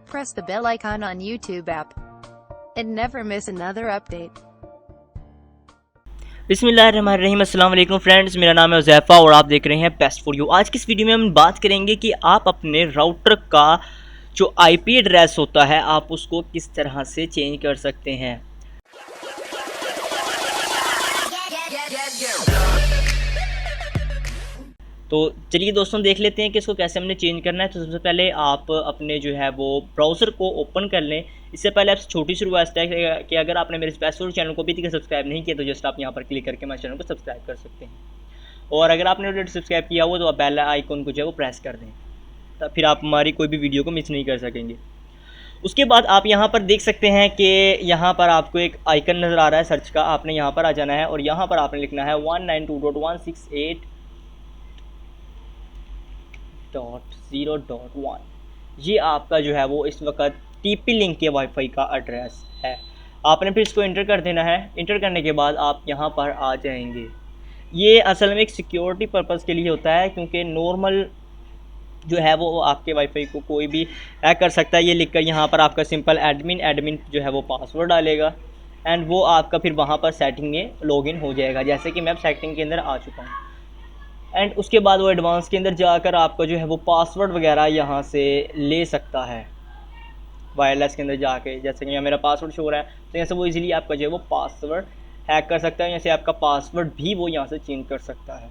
Press the bell icon on YouTube app and never miss another update. बिस्मिल्लाहिर्रहमानिर्रहीम। अस्सलाम वालेकुम friends, मेरा नाम है उज़ैफ़ा और आप देख रहे हैं बेस्ट फॉर यू। आज की इस वीडियो में हम बात करेंगे कि आप अपने राउटर का जो आईपी एड्रेस होता है आप उसको किस तरह से चेंज कर सकते हैं। तो चलिए दोस्तों देख लेते हैं कि इसको कैसे हमने चेंज करना है। तो सबसे पहले आप अपने जो है वो ब्राउज़र को ओपन कर लें। इससे पहले आपसे छोटी सी रिक्वेस्ट है कि अगर आपने मेरे बेस्ट फॉर चैनल को अभी तक सब्सक्राइब नहीं किया तो जस्ट आप यहाँ पर क्लिक करके मेरे चैनल को सब्सक्राइब कर सकते हैं। और अगर आपने ऑलरेडी सब्सक्राइब किया हो तो आप बेल आइकन को जो है वो प्रेस कर दें, तो फिर आप हमारी कोई भी वीडियो को मिस नहीं कर सकेंगे। उसके बाद आप यहाँ पर देख सकते हैं कि यहाँ पर आपको एक आइकन नज़र आ रहा है सर्च का। आपने यहाँ पर आ जाना है और यहाँ पर आपने लिखना है 192.168.0.1। ये आपका जो है वो इस वक्त टीपी लिंक के वाईफाई का एड्रेस है। आपने फिर इसको इंटर कर देना है। इंटर करने के बाद आप यहाँ पर आ जाएंगे। ये असल में एक सिक्योरिटी पर्पज़ के लिए होता है, क्योंकि नॉर्मल जो है वो आपके वाईफाई को कोई भी हैक कर सकता है। ये लिखकर यहाँ पर आपका सिंपल एडमिन जो है वो पासवर्ड डालेगा एंड वो आपका फिर वहाँ पर सेटिंग में लॉगिन हो जाएगा, जैसे कि मैं अब सेटिंग के अंदर आ चुका हूँ। एंड उसके बाद वो एडवांस के अंदर जाकर आपका जो है वो पासवर्ड वगैरह यहाँ से ले सकता है वायरलेस के अंदर जाके। जैसे कि यहाँ मेरा पासवर्ड शो हो रहा है तो यहाँ से वो इजीली आपका जो है वो पासवर्ड हैक कर सकता है। यहाँ से आपका पासवर्ड भी वो यहाँ से चेंज कर सकता है।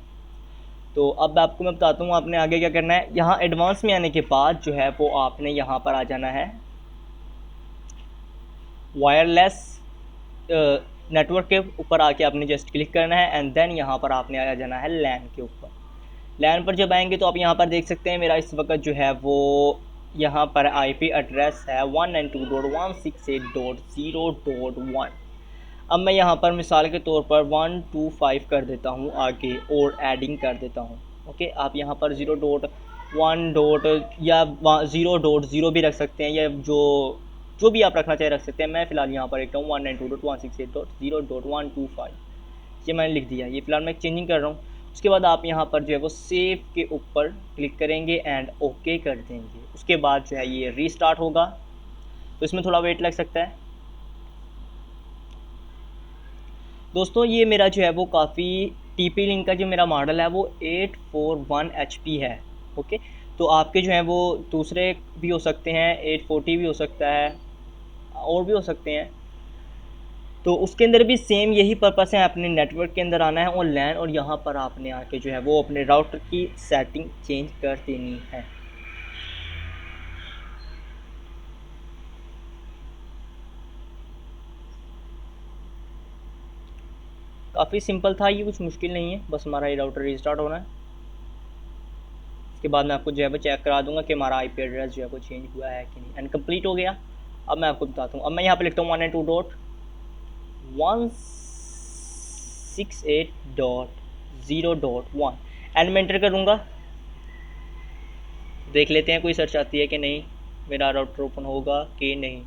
तो अब आपको मैं बताता हूँ आपने आगे क्या करना है। यहाँ एडवांस में आने के बाद जो है वो आपने यहाँ पर आ जाना है वायरलेस नेटवर्क के ऊपर आके आपने जस्ट क्लिक करना है एंड देन यहाँ पर आपने आ जाना है लैन के ऊपर। लैन पर जब आएंगे तो आप यहाँ पर देख सकते हैं मेरा इस वक्त जो है वो यहाँ पर आईपी एड्रेस है 192.168.0.1। अब मैं यहाँ पर मिसाल के तौर पर 125 कर देता हूँ आगे और एडिंग कर देता हूँ। ओके, आप यहाँ पर 0.1 या 0.0 भी रख सकते हैं या जो भी आप रखना चाहे रख सकते हैं। मैं फ़िलहाल यहाँ पर लिखता हूँ 192.168.0.125। ये मैंने लिख दिया। ये फ़िलहाल मैं चेंजिंग कर रहा हूँ। उसके बाद आप यहाँ पर जो है वो सेव के ऊपर क्लिक करेंगे एंड ओके कर देंगे। उसके बाद जो है ये रीस्टार्ट होगा, तो इसमें थोड़ा वेट लग सकता है। दोस्तों ये मेरा जो है वो काफ़ी टीपी लिंक का जो मेरा मॉडल है वो 841 HP है। ओके, तो आपके जो है वो दूसरे भी हो सकते हैं, 840 भी हो सकता है और भी हो सकते हैं। तो उसके अंदर भी सेम यही पर्पस है, अपने नेटवर्क के अंदर आना है और लैन और यहाँ पर आपने आके जो है वो अपने राउटर की सेटिंग चेंज कर देनी है। काफ़ी सिंपल था, ये कुछ मुश्किल नहीं है। बस हमारा ये राउटर रीस्टार्ट होना है। इसके बाद मैं आपको जो है वो चेक करा दूंगा कि हमारा आईपी एड्रेस जो है वो चेंज हुआ है कि नहीं। एंड कंप्लीट हो गया। अब मैं आपको बताता हूँ। अब मैं यहाँ पे लिखता हूँ 192.168.0.1 एंड मैं एंटर करूँगा। देख लेते हैं कोई सर्च आती है कि नहीं, मेरा राउटर ओपन होगा कि नहीं।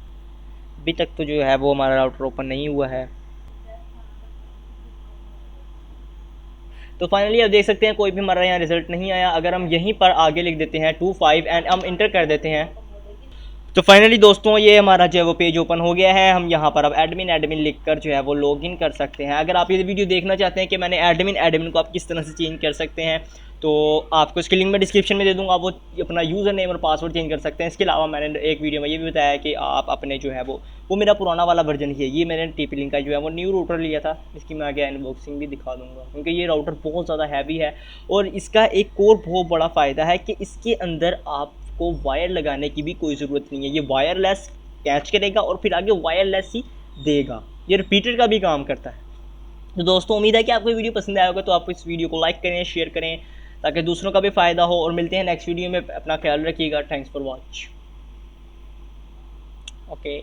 अभी तक तो जो है वो हमारा राउटर ओपन नहीं हुआ है। तो फाइनली आप देख सकते हैं कोई भी हमारा यहाँ रिजल्ट नहीं आया। अगर हम यहीं पर आगे लिख देते हैं 25 एंड हम इंटर कर देते हैं तो फाइनली दोस्तों ये हमारा जो है वो पेज ओपन हो गया है। हम यहाँ पर अब एडमिन लिखकर जो है वो लॉगिन कर सकते हैं। अगर आप ये वीडियो देखना चाहते हैं कि मैंने एडमिन को आप किस तरह से चेंज कर सकते हैं तो आपको इसकी लिंक मैं डिस्क्रिप्शन में दे दूँगा। आप वो अपना यूज़र नेम और पासवर्ड चेंज कर सकते हैं। इसके अलावा मैंने एक वीडियो में ये भी बताया कि आप अपने जो है वो मेरा पुराना वाला वर्जन ही है। ये मैंने टीपी लिंक का जो है वो न्यू राउटर लिया था। इसकी मैं आगे अनबॉक्सिंग भी दिखा दूँगा, क्योंकि ये राउटर बहुत ज़्यादा हैवी है और इसका एक और बहुत बड़ा फ़ायदा है कि इसके अंदर आपको वायर लगाने की भी कोई ज़रूरत नहीं है। ये वायरलेस कैच करेगा और फिर आगे वायरलेस ही देगा। ये रिपीटर का भी काम करता है। तो दोस्तों उम्मीद है कि आपको वीडियो पसंद आया होगा। तो आप इस वीडियो को लाइक करें, शेयर करें ताकि दूसरों का भी फ़ायदा हो। और मिलते हैं नेक्स्ट वीडियो में। अपना ख्याल रखिएगा। Thanks for watch. ओके।